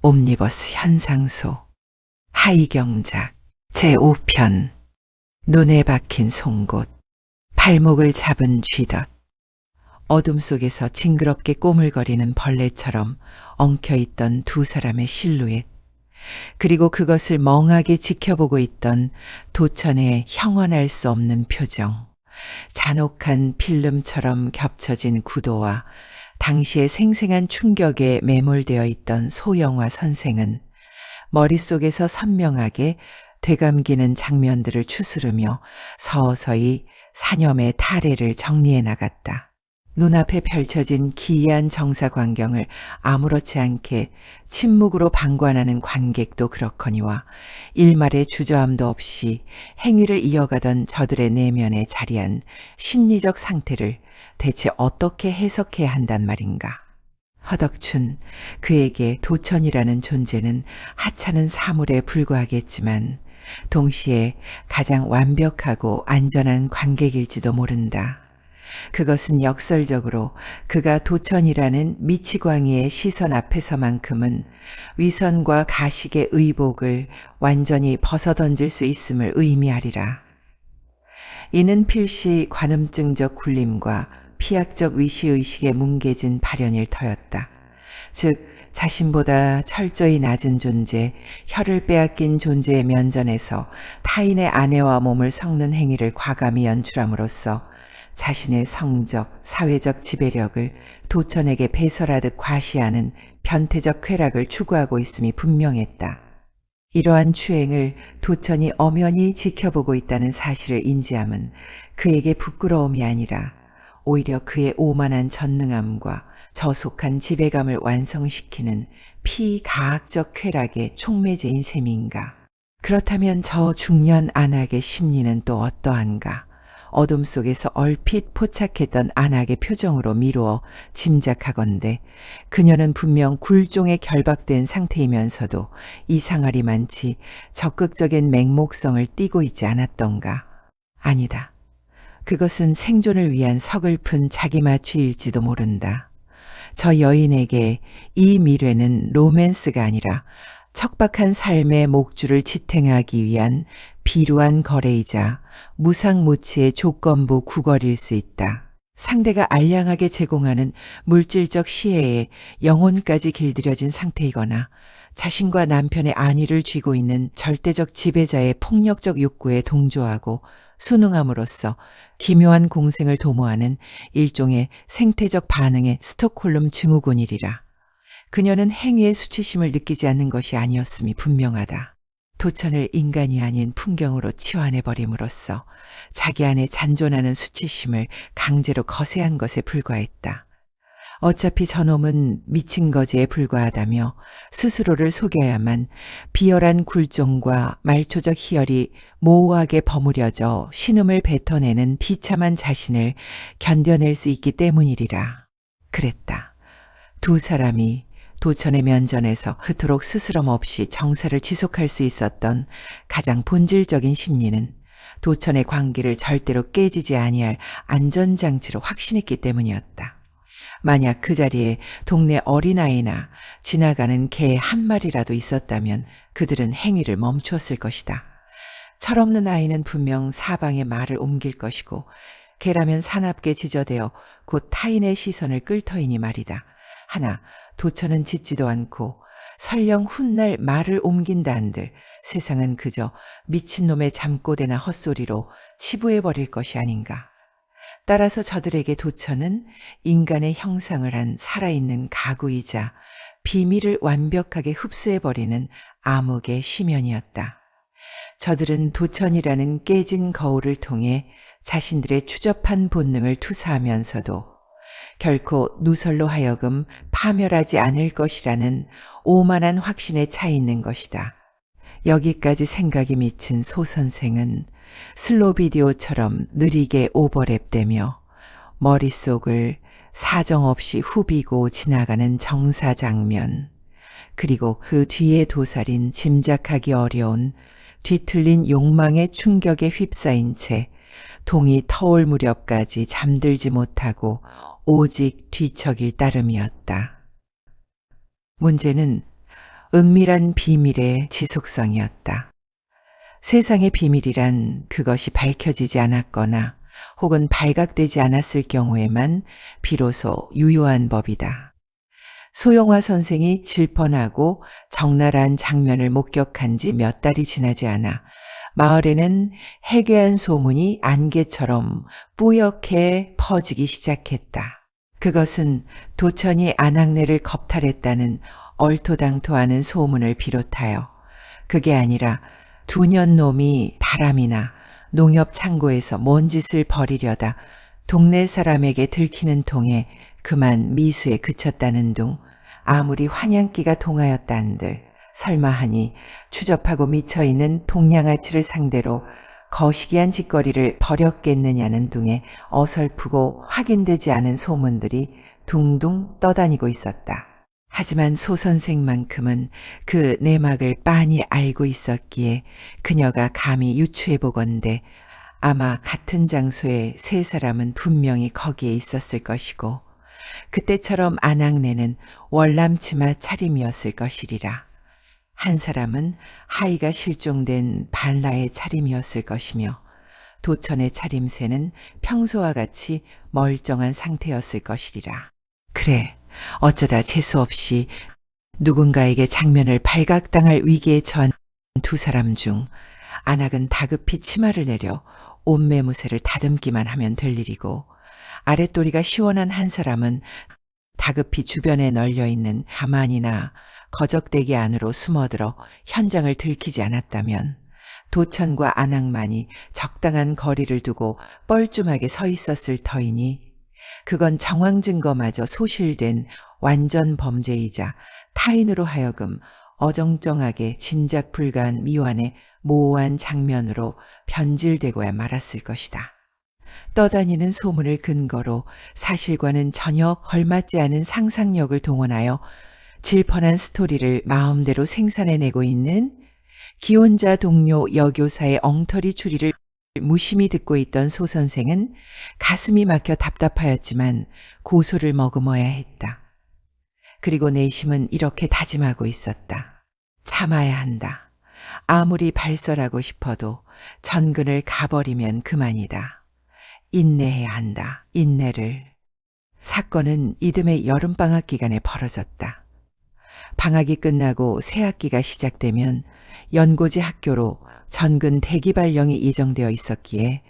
옴니버스 현상소 하이경작 제5편 눈에 박힌 송곳 발목을 잡은 쥐덫 어둠 속에서 징그럽게 꼬물거리는 벌레처럼 엉켜있던 두 사람의 실루엣 그리고 그것을 멍하게 지켜보고 있던 도천의 형언할 수 없는 표정 잔혹한 필름처럼 겹쳐진 구도와 당시의 생생한 충격에 매몰되어 있던 소영화 선생은 머릿속에서 선명하게 되감기는 장면들을 추스르며 서서히 사념의 타래를 정리해 나갔다. 눈앞에 펼쳐진 기이한 정사 광경을 아무렇지 않게 침묵으로 방관하는 관객도 그렇거니와 일말의 주저함도 없이 행위를 이어가던 저들의 내면에 자리한 심리적 상태를 대체 어떻게 해석해야 한단 말인가. 허덕춘 그에게 도천이라는 존재는 하찮은 사물에 불과하겠지만 동시에 가장 완벽하고 안전한 관객일지도 모른다. 그것은 역설적으로 그가 도천이라는 미치광이의 시선 앞에서만큼은 위선과 가식의 의복을 완전히 벗어던질 수 있음을 의미하리라. 이는 필시 관음증적 굴림과 피약적 위시의식에 뭉개진 발현일 터였다. 즉 자신보다 철저히 낮은 존재, 혀를 빼앗긴 존재의 면전에서 타인의 아내와 몸을 섞는 행위를 과감히 연출함으로써 자신의 성적, 사회적 지배력을 도천에게 배설하듯 과시하는 변태적 쾌락을 추구하고 있음이 분명했다. 이러한 추행을 도천이 엄연히 지켜보고 있다는 사실을 인지함은 그에게 부끄러움이 아니라 오히려 그의 오만한 전능함과 저속한 지배감을 완성시키는 피가학적 쾌락의 촉매제인 셈인가. 그렇다면 저 중년 안악의 심리는 또 어떠한가. 어둠 속에서 얼핏 포착했던 안악의 표정으로 미루어 짐작하건대 그녀는 분명 굴종에 결박된 상태이면서도 이상하리만치 적극적인 맹목성을 띠고 있지 않았던가. 아니다. 그것은 생존을 위한 서글픈 자기마취일지도 모른다. 저 여인에게 이 미래는 로맨스가 아니라 척박한 삶의 목줄을 지탱하기 위한 비루한 거래이자 무상무치의 조건부 구걸일 수 있다. 상대가 알량하게 제공하는 물질적 시혜에 영혼까지 길들여진 상태이거나 자신과 남편의 안위를 쥐고 있는 절대적 지배자의 폭력적 욕구에 동조하고 순응함으로써 기묘한 공생을 도모하는 일종의 생태적 반응의 스톡홀름 증후군이리라. 그녀는 행위의 수치심을 느끼지 않는 것이 아니었음이 분명하다. 도천을 인간이 아닌 풍경으로 치환해버림으로써 자기 안에 잔존하는 수치심을 강제로 거세한 것에 불과했다. 어차피 저놈은 미친 거지에 불과하다며 스스로를 속여야만 비열한 굴종과 말초적 희열이 모호하게 버무려져 신음을 뱉어내는 비참한 자신을 견뎌낼 수 있기 때문이리라. 그랬다. 두 사람이 도천의 면전에서 그토록 스스럼 없이 정사를 지속할 수 있었던 가장 본질적인 심리는 도천의 관계를 절대로 깨지지 아니할 안전장치로 확신했기 때문이었다. 만약 그 자리에 동네 어린아이나 지나가는 개 한 마리라도 있었다면 그들은 행위를 멈추었을 것이다. 철없는 아이는 분명 사방에 말을 옮길 것이고 개라면 사납게 지저대어 곧 타인의 시선을 끌터이니 말이다. 하나 도천은 짖지도 않고 설령 훗날 말을 옮긴다 한들 세상은 그저 미친놈의 잠꼬대나 헛소리로 치부해버릴 것이 아닌가. 따라서 저들에게 도천은 인간의 형상을 한 살아있는 가구이자 비밀을 완벽하게 흡수해버리는 암흑의 심연이었다. 저들은 도천이라는 깨진 거울을 통해 자신들의 추접한 본능을 투사하면서도 결코 누설로 하여금 파멸하지 않을 것이라는 오만한 확신에 차 있는 것이다. 여기까지 생각이 미친 소 선생은 슬로 비디오처럼 느리게 오버랩되며 머릿속을 사정없이 후비고 지나가는 정사 장면, 그리고 그 뒤에 도사린 짐작하기 어려운 뒤틀린 욕망의 충격에 휩싸인 채 동이 터올 무렵까지 잠들지 못하고 오직 뒤척일 따름이었다. 문제는 은밀한 비밀의 지속성이었다. 세상의 비밀이란 그것이 밝혀지지 않았거나 혹은 발각되지 않았을 경우에만 비로소 유효한 법이다. 소영화 선생이 질펀하고 적나라한 장면을 목격한 지 몇 달이 지나지 않아 마을에는 해괴한 소문이 안개처럼 뿌옇게 퍼지기 시작했다. 그것은 도천이 안악내를 겁탈했다는 얼토당토하는 소문을 비롯하여 그게 아니라 두년놈이 바람이나 농협 창고에서 뭔 짓을 벌이려다 동네 사람에게 들키는 통에 그만 미수에 그쳤다는 둥 아무리 환양기가 동하였다 한들 설마하니 추접하고 미쳐있는 동양아치를 상대로 거시기한 짓거리를 벌였겠느냐는 둥에 어설프고 확인되지 않은 소문들이 둥둥 떠다니고 있었다. 하지만 소 선생만큼은 그 내막을 빤히 알고 있었기에 그녀가 감히 유추해보건대 아마 같은 장소에 세 사람은 분명히 거기에 있었을 것이고 그때처럼 안악내는 월남치마 차림이었을 것이리라. 한 사람은 하이가 실종된 반라의 차림이었을 것이며 도천의 차림새는 평소와 같이 멀쩡한 상태였을 것이리라. 그래, 어쩌다 재수없이 누군가에게 장면을 발각당할 위기에 처한 두 사람 중 안악은 다급히 치마를 내려 옷매무새를 다듬기만 하면 될 일이고 아랫도리가 시원한 한 사람은 다급히 주변에 널려있는 가만이나 거적대기 안으로 숨어들어 현장을 들키지 않았다면 도천과 안악만이 적당한 거리를 두고 뻘쭘하게 서 있었을 터이니 그건 정황 증거마저 소실된 완전 범죄이자 타인으로 하여금 어정쩡하게 짐작 불가한 미완의 모호한 장면으로 변질되고야 말았을 것이다. 떠다니는 소문을 근거로 사실과는 전혀 걸맞지 않은 상상력을 동원하여 질펀한 스토리를 마음대로 생산해내고 있는 기혼자 동료 여교사의 엉터리 추리를 무심히 듣고 있던 소 선생은 가슴이 막혀 답답하였지만 고소를 머금어야 했다. 그리고 내심은 이렇게 다짐하고 있었다. 참아야 한다. 아무리 발설하고 싶어도 전근을 가버리면 그만이다. 인내해야 한다. 인내를. 사건은 이듬해 여름방학 기간에 벌어졌다. 방학이 끝나고 새학기가 시작되면 연고지 학교로 전근 대기발령이 예정되어 있었기에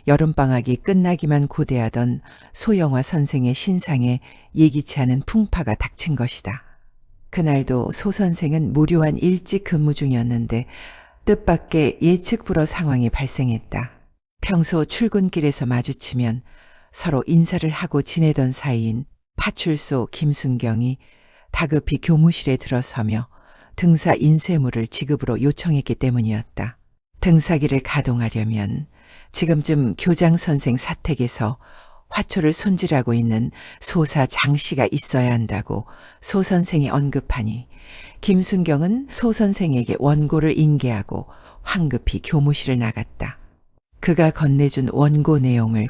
여름방학이 끝나기만 고대하던 소영화 선생의 신상에 예기치 않은 풍파가 닥친 것이다. 그날도 소 선생은 무료한 일찍 근무 중이었는데 뜻밖의 예측 불허 상황이 발생했다. 평소 출근길에서 마주치면 서로 인사를 하고 지내던 사이인 파출소 김순경이 다급히 교무실에 들어서며 등사 인쇄물을 지급으로 요청했기 때문이었다. 등사기를 가동하려면 지금쯤 교장 선생 사택에서 화초를 손질하고 있는 소사 장씨가 있어야 한다고 소 선생이 언급하니 김순경은 소 선생에게 원고를 인계하고 황급히 교무실을 나갔다. 그가 건네준 원고 내용을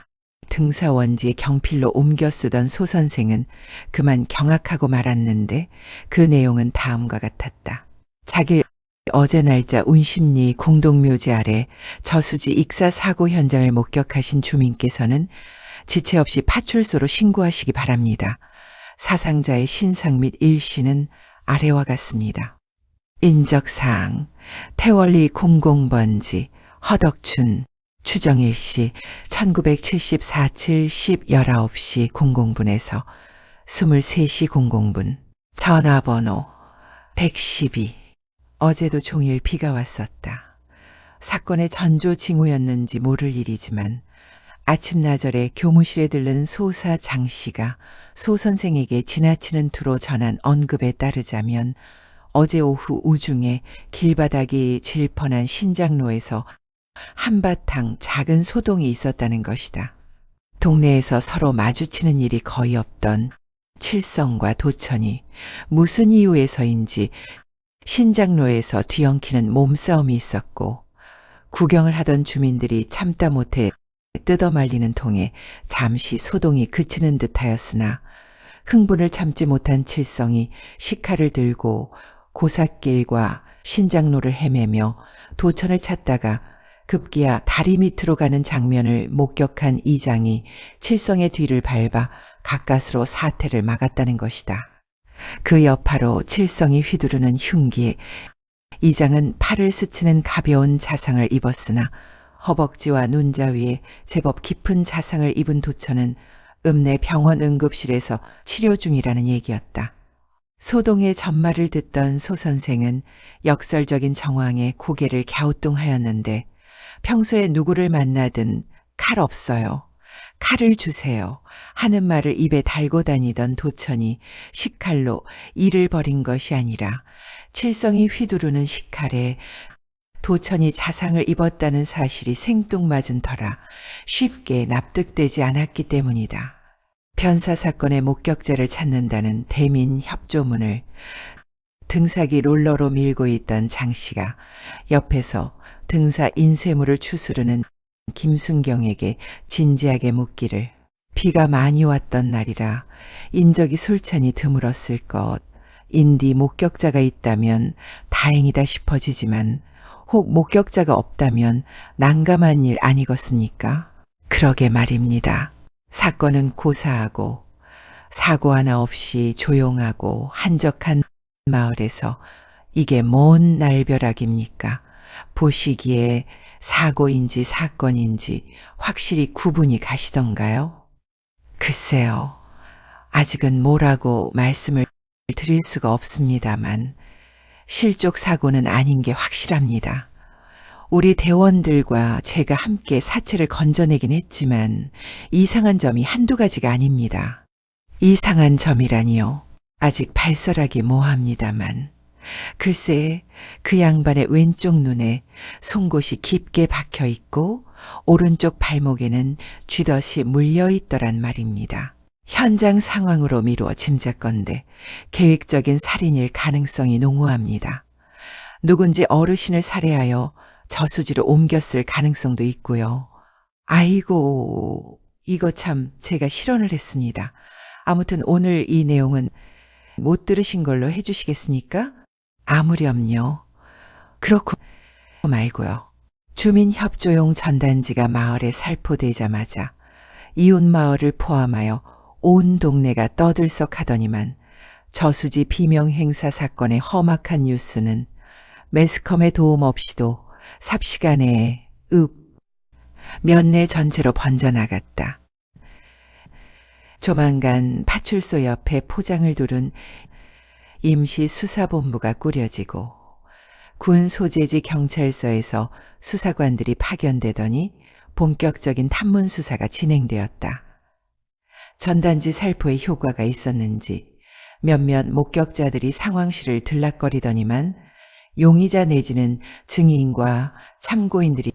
등사원지에 경필로 옮겨 쓰던 소 선생은 그만 경악하고 말았는데 그 내용은 다음과 같았다. 자기 어제 날짜 운심리 공동묘지 아래 저수지 익사 사고 현장을 목격하신 주민께서는 지체 없이 파출소로 신고하시기 바랍니다. 사상자의 신상 및 일시는 아래와 같습니다. 인적사항 태월리 공공번지 허덕춘 추정일시 1974-7-10 19시 00분에서 23시 00분 전화번호 112. 어제도 종일 비가 왔었다. 사건의 전조 징후였는지 모를 일이지만 아침나절에 교무실에 들른 소사 장씨가 소 선생에게 지나치는 투로 전한 언급에 따르자면 어제 오후 우중에 길바닥이 질펀한 신장로에서 한바탕 작은 소동이 있었다는 것이다. 동네에서 서로 마주치는 일이 거의 없던 칠성과 도천이 무슨 이유에서인지 신장로에서 뒤엉키는 몸싸움이 있었고 구경을 하던 주민들이 참다 못해 뜯어말리는 통에 잠시 소동이 그치는 듯하였으나 흥분을 참지 못한 칠성이 식칼을 들고 고삿길과 신장로를 헤매며 도천을 찾다가 급기야 다리 밑으로 가는 장면을 목격한 이장이 칠성의 뒤를 밟아 가까스로 사태를 막았다는 것이다. 그 여파로 칠성이 휘두르는 흉기에 이장은 팔을 스치는 가벼운 자상을 입었으나 허벅지와 눈자 위에 제법 깊은 자상을 입은 도천은 읍내 병원 응급실에서 치료 중이라는 얘기였다. 소동의 전말을 듣던 소 선생은 역설적인 정황에 고개를 갸우뚱하였는데 평소에 누구를 만나든 칼 없어요, 칼을 주세요 하는 말을 입에 달고 다니던 도천이 식칼로 일을 벌인 것이 아니라 칠성이 휘두르는 식칼에 도천이 자상을 입었다는 사실이 생뚱맞은 터라 쉽게 납득되지 않았기 때문이다. 변사 사건의 목격자를 찾는다는 대민 협조문을 등사기 롤러로 밀고 있던 장 씨가 옆에서 등사 인쇄물을 추스르는 김순경에게 진지하게 묻기를 비가 많이 왔던 날이라 인적이 솔찬히 드물었을 것, 인디 목격자가 있다면 다행이다 싶어지지만 혹 목격자가 없다면 난감한 일 아니겠습니까? 그러게 말입니다. 사건은 고사하고 사고 하나 없이 조용하고 한적한 마을에서 이게 뭔 날벼락입니까? 보시기에 사고인지 사건인지 확실히 구분이 가시던가요? 글쎄요. 아직은 뭐라고 말씀을 드릴 수가 없습니다만 실족 사고는 아닌 게 확실합니다. 우리 대원들과 제가 함께 사체를 건져내긴 했지만 이상한 점이 한두 가지가 아닙니다. 이상한 점이라니요. 아직 발설하기 뭐합니다만. 글쎄 그 양반의 왼쪽 눈에 송곳이 깊게 박혀 있고 오른쪽 발목에는 쥐덫이 물려 있더란 말입니다. 현장 상황으로 미루어 짐작건대 계획적인 살인일 가능성이 농후합니다. 누군지 어르신을 살해하여 저수지로 옮겼을 가능성도 있고요. 아이고, 이거 참 제가 실언을 했습니다. 아무튼 오늘 이 내용은 못 들으신 걸로 해주시겠습니까? 아무렴요. 그렇고 말고요. 주민협조용 전단지가 마을에 살포되자마자 이웃 마을을 포함하여 온 동네가 떠들썩하더니만 저수지 비명행사 사건의 험악한 뉴스는 매스컴의 도움 없이도 삽시간에 면내 전체로 번져나갔다. 조만간 파출소 옆에 포장을 두른 임시 수사본부가 꾸려지고 군 소재지 경찰서에서 수사관들이 파견되더니 본격적인 탐문 수사가 진행되었다. 전단지 살포에 효과가 있었는지 몇몇 목격자들이 상황실을 들락거리더니만 용의자 내지는 증인과 참고인들이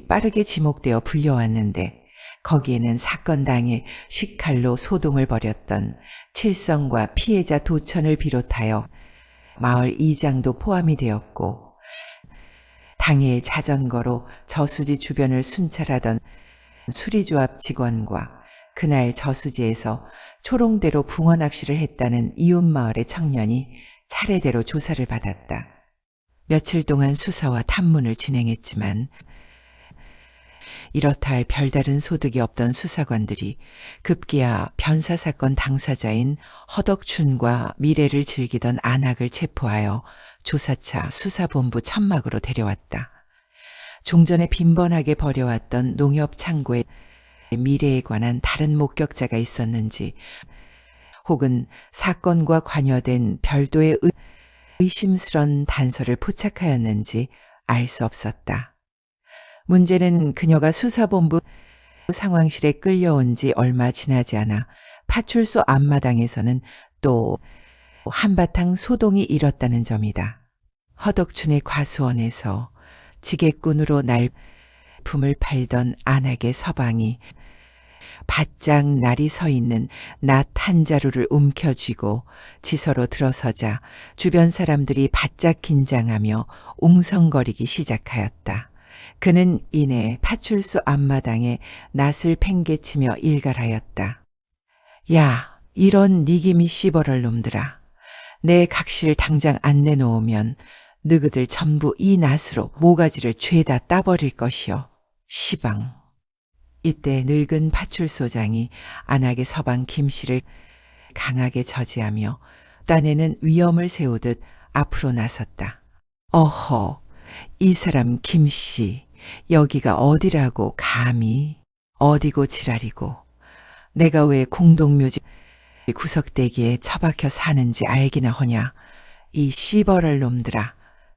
빠르게 지목되어 불려왔는데 거기에는 사건 당일 식칼로 소동을 벌였던 칠성과 피해자 도천을 비롯하여 마을 이장도 포함이 되었고 당일 자전거로 저수지 주변을 순찰하던 수리조합 직원과 그날 저수지에서 초롱대로 붕어 낚시를 했다는 이웃마을의 청년이 차례대로 조사를 받았다. 며칠 동안 수사와 탐문을 진행했지만 이렇다 할 별다른 소득이 없던 수사관들이 급기야 변사사건 당사자인 허덕춘과 미래를 즐기던 안학을 체포하여 조사차 수사본부 천막으로 데려왔다. 종전에 빈번하게 벌여왔던 농협 창고에 미래에 관한 다른 목격자가 있었는지 혹은 사건과 관여된 별도의 의심스런 단서를 포착하였는지 알 수 없었다. 문제는 그녀가 수사본부 상황실에 끌려온 지 얼마 지나지 않아 파출소 앞마당에서는 또 한바탕 소동이 일었다는 점이다. 허덕춘의 과수원에서 지게꾼으로 날품을 팔던 안악의 서방이 바짝 날이 서 있는 낫 한 자루를 움켜쥐고 지서로 들어서자 주변 사람들이 바짝 긴장하며 웅성거리기 시작하였다. 그는 이내 파출소 앞마당에 낫을 팽개치며 일갈하였다. 야, 이런 니기미 씨버럴 놈들아. 내 각시를 당장 안 내놓으면 너희들 전부 이 낫으로 모가지를 죄다 따버릴 것이요. 시방. 이때 늙은 파출소장이 안악의 서방 김씨를 강하게 저지하며 딴에는 위험을 세우듯 앞으로 나섰다. 어허, 이 사람 김씨, 여기가 어디라고 감히? 어디고 지랄이고. 내가 왜 공동묘지 구석대기에 처박혀 사는지 알기나 허냐. 이 씨버럴 놈들아,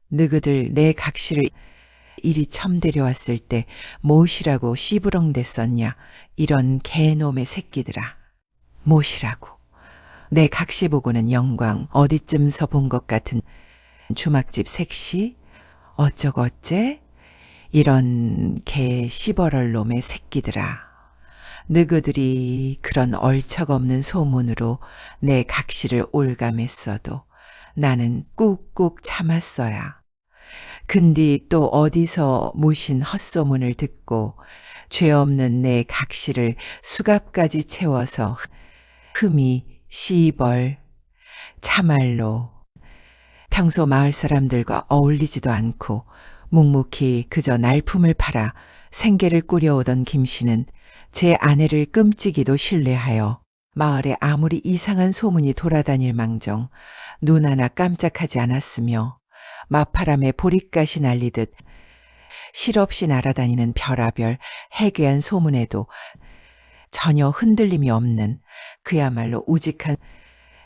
너희들 내 각시를 이리 첨 데려왔을 때 못이라고 씨부렁댔었냐. 이런 개놈의 새끼들아. 못이라고. 내 각시 보고는 영광 어디쯤서 본 것 같은 주막집 색시? 어쩌고 어째? 이런 개 씨버럴 놈의 새끼들아. 너희들이 그런 얼척없는 소문으로 내 각시를 올감했어도 나는 꾹꾹 참았어야. 근데 또 어디서 무신 헛소문을 듣고 죄 없는 내 각시를 수갑까지 채워서 흠이 씨벌. 참말로 평소 마을 사람들과 어울리지도 않고 묵묵히 그저 날품을 팔아 생계를 꾸려오던 김씨는 제 아내를 끔찍이도 신뢰하여 마을에 아무리 이상한 소문이 돌아다닐 망정 눈 하나 깜짝하지 않았으며 마파람에 보릿가시 날리듯 실없이 날아다니는 별하별 해괴한 소문에도 전혀 흔들림이 없는 그야말로 우직한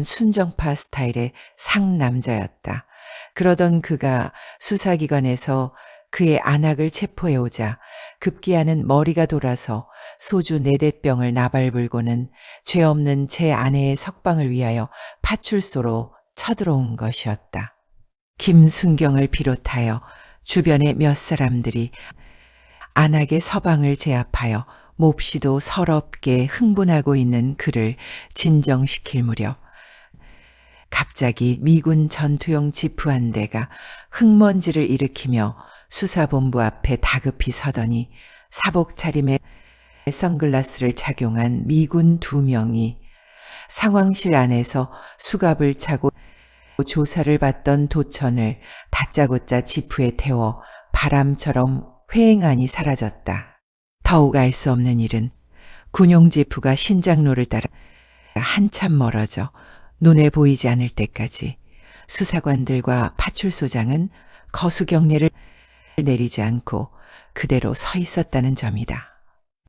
순정파 스타일의 상남자였다. 그러던 그가 수사기관에서 그의 안악을 체포해오자 급기야는 머리가 돌아서 소주 4대병을 나발불고는 죄 없는 제 아내의 석방을 위하여 파출소로 쳐들어온 것이었다. 김순경을 비롯하여 주변의 몇 사람들이 안악의 서방을 제압하여 몹시도 서럽게 흥분하고 있는 그를 진정시킬 무렵 갑자기 미군 전투용 지프 한 대가 흙먼지를 일으키며 수사본부 앞에 다급히 서더니 사복 차림에 선글라스를 착용한 미군 2명이 상황실 안에서 수갑을 차고 조사를 받던 도천을 다짜고짜 지프에 태워 바람처럼 휑하니 사라졌다. 더욱 알 수 없는 일은 군용 지프가 신장로를 따라 한참 멀어져 눈에 보이지 않을 때까지 수사관들과 파출소장은 거수경례를 내리지 않고 그대로 서 있었다는 점이다.